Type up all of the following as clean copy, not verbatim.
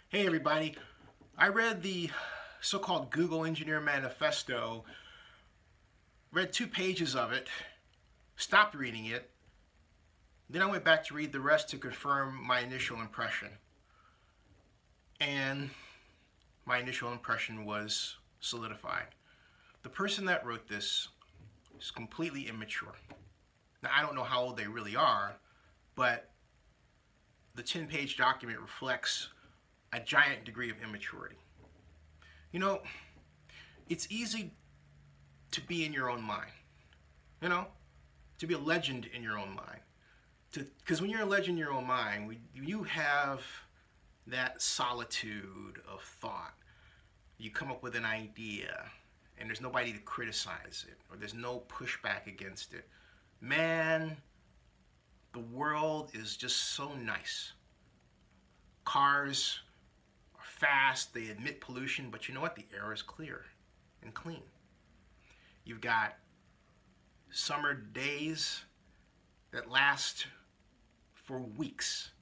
Hey everybody, I read the so-called Google Engineer Manifesto, read 2 pages of it, stopped reading it, then I went back to read the rest to confirm my initial impression. And my initial impression was solidified. The person that wrote this is completely immature. Now I don't know how old they really are, but the 10-page document reflects a giant degree of immaturity. You know, it's easy to be in your own mind, you know, to be a legend in your own mind. Because when you're a legend in your own mind, you have that solitude of thought. You come up with an idea, and there's nobody to criticize it, or there's no pushback against it. Man, the world is just so nice. Cars are fast, they emit pollution, but you know what? The air is clear and clean. You've got summer days that last for weeks.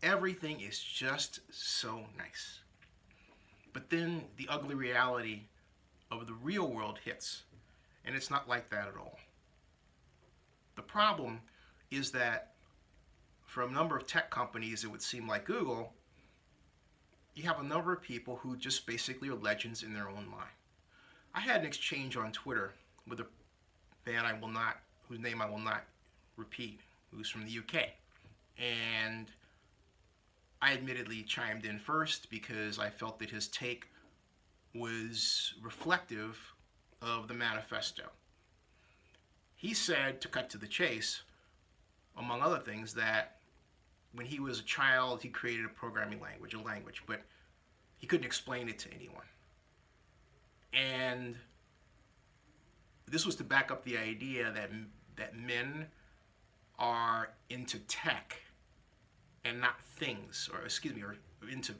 Everything is just so nice. But then the ugly reality of the real world hits, and it's not like that at all. The problem is that for a number of tech companies, it would seem like Google, you have a number of people who just basically are legends in their own mind. I had an exchange on Twitter with a man whose name I will not repeat, who's from the UK. And I admittedly chimed in first because I felt that his take was reflective of the manifesto. He said, to cut to the chase, among other things, that when he was a child, he created a programming language, but he couldn't explain it to anyone. And this was to back up the idea that men are into tech and not things, or into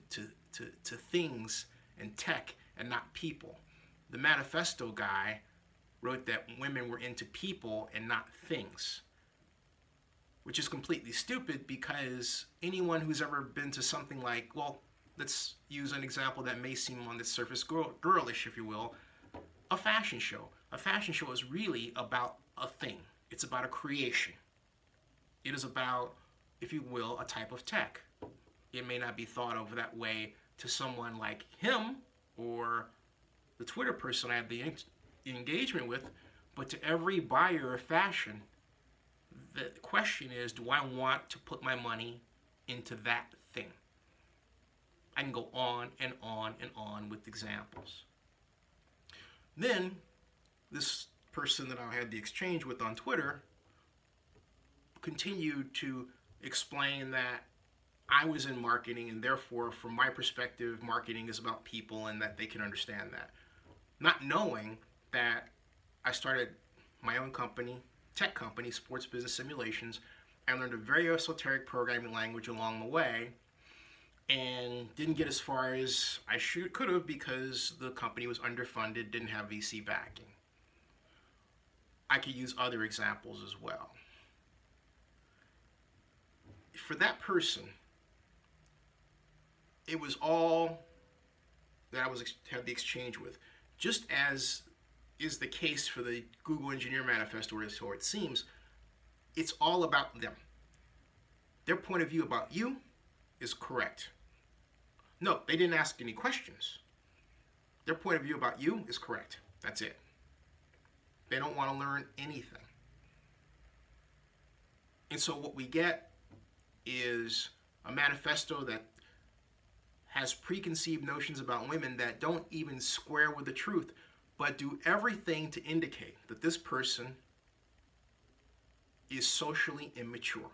things and tech and not people. The manifesto guy wrote that women were into people and not things, which is completely stupid because anyone who's ever been to something like, well, let's use an example that may seem on the surface girlish, if you will, a fashion show. A fashion show is really about a thing. It's about a creation. It is about, if you will, a type of tech. It may not be thought of that way to someone like him or the Twitter person I have the engagement with, but to every buyer of fashion, the question is, do I want to put my money into that thing? I can go on and on and on with examples. Then, this person that I had the exchange with on Twitter continued to explain that I was in marketing, and therefore, from my perspective, marketing is about people and that they can understand that. Not knowing that I started my own company, tech company, Sports Business Simulations. I learned a very esoteric programming language along the way and didn't get as far as I could have because the company was underfunded, didn't have VC backing. I could use other examples as well. For that person, it was all that I had the exchange with. Just as is the case for the Google Engineer Manifesto, or it seems, it's all about them. Their point of view about you is correct. No, they didn't ask any questions. Their point of view about you is correct. That's it. They don't want to learn anything. And so what we get is a manifesto that has preconceived notions about women that don't even square with the truth, but do everything to indicate that this person is socially immature.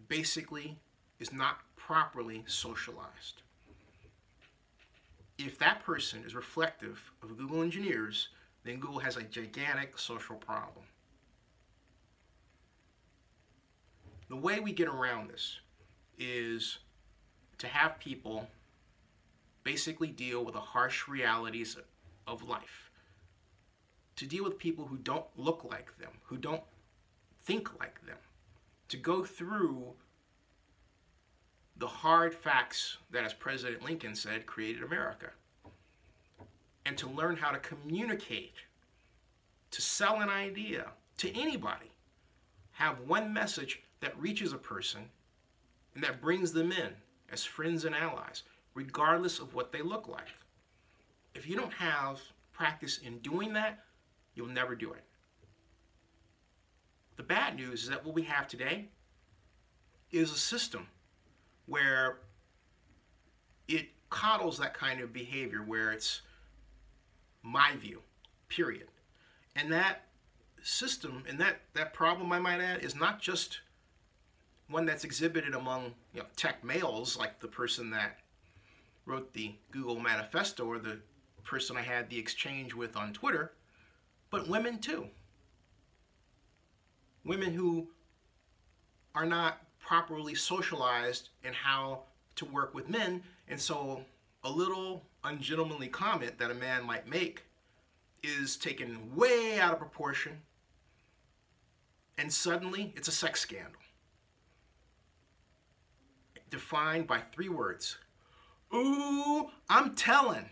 Basically, is not properly socialized. If that person is reflective of Google engineers, then Google has a gigantic social problem. The way we get around this is to have people basically deal with the harsh realities of life. To deal with people who don't look like them, who don't think like them. To go through the hard facts that, as President Lincoln said, created America. And to learn how to communicate, to sell an idea to anybody, have one message that reaches a person and that brings them in as friends and allies, regardless of what they look like. If you don't have practice in doing that, you'll never do it. The bad news is that what we have today is a system where it coddles that kind of behavior, where it's my view, period. And that system and that problem, I might add, is not just one that's exhibited among tech males, like the person that wrote the Google Manifesto or the person I had the exchange with on Twitter, but women too. Women who are not properly socialized in how to work with men, and so a little ungentlemanly comment that a man might make is taken way out of proportion, and suddenly it's a sex scandal. Defined by 3 words. Ooh, I'm telling.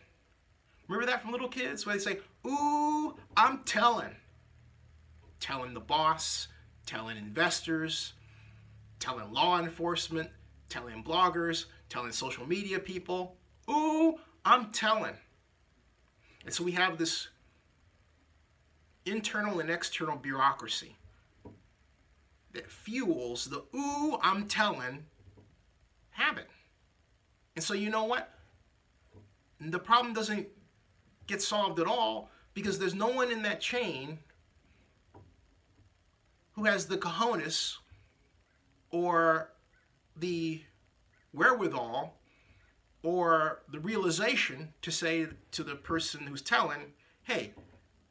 Remember that from little kids where they say, ooh, I'm telling. Telling the boss, telling investors, telling law enforcement, telling bloggers, telling social media people. Ooh, I'm telling. And so we have this internal and external bureaucracy that fuels the ooh, I'm telling habit. And so you know what? The problem doesn't get solved at all because there's no one in that chain who has the cojones or the wherewithal or the realization to say to the person who's telling, hey,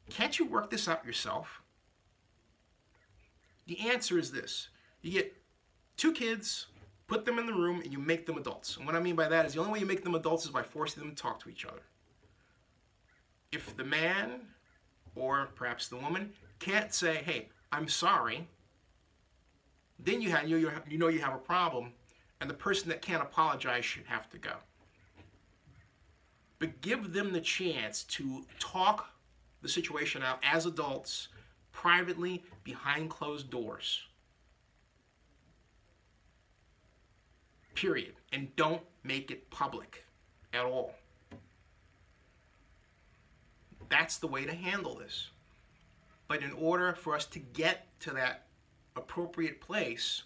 can't you work this out yourself? The answer is this. You get 2 kids, put them in the room, and you make them adults. And what I mean by that is the only way you make them adults is by forcing them to talk to each other. If the man, or perhaps the woman, can't say, hey, I'm sorry, then you know you have a problem, and the person that can't apologize should have to go. But give them the chance to talk the situation out as adults, privately, behind closed doors. Period. And don't make it public at all. That's the way to handle this. But in order for us to get to that appropriate place,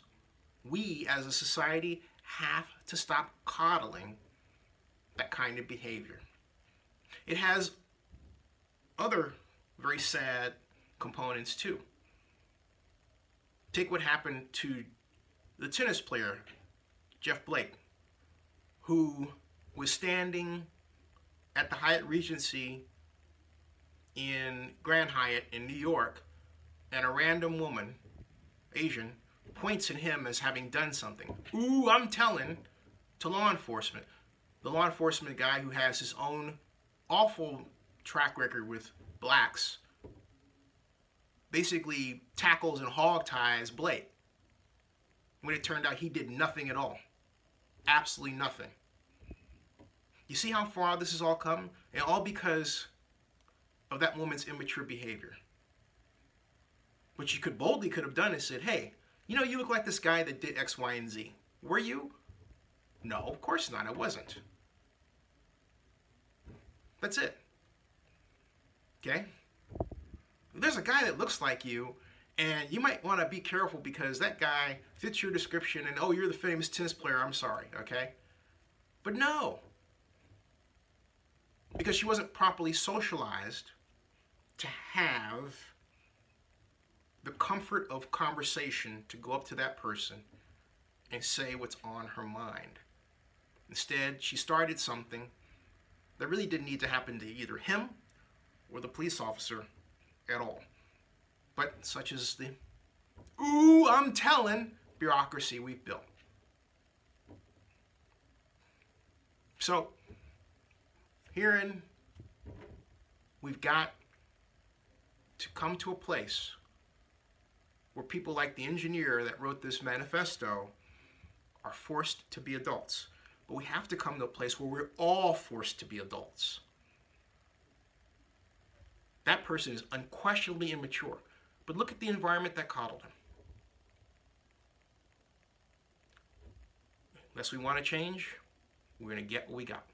we as a society have to stop coddling that kind of behavior. It has other very sad components too. Take what happened to the tennis player, Jeff Blake, who was standing at the Hyatt Regency in Grand Hyatt in New York, and a random woman, Asian, points at him as having done something. Ooh, I'm telling, to law enforcement. The law enforcement guy who has his own awful track record with blacks basically tackles and hog ties Blake, when it turned out he did nothing at all. Absolutely nothing. You see how far this has all come? And all because of that woman's immature behavior. What you boldly could have done is said, hey, you know, you look like this guy that did X, Y, and Z. Were you? No, of course not. I wasn't. That's it. Okay? There's a guy that looks like you, and you might want to be careful because that guy fits your description, and oh, you're the famous tennis player, I'm sorry, okay? But no. Because she wasn't properly socialized to have the comfort of conversation to go up to that person and say what's on her mind. Instead, she started something that really didn't need to happen to either him or the police officer at all. But such is the, ooh, I'm telling, bureaucracy we've built. So, herein, we've got to come to a place where people like the engineer that wrote this manifesto are forced to be adults. But we have to come to a place where we're all forced to be adults. That person is unquestionably immature. But look at the environment that coddled him. Unless we want to change, we're going to get what we got.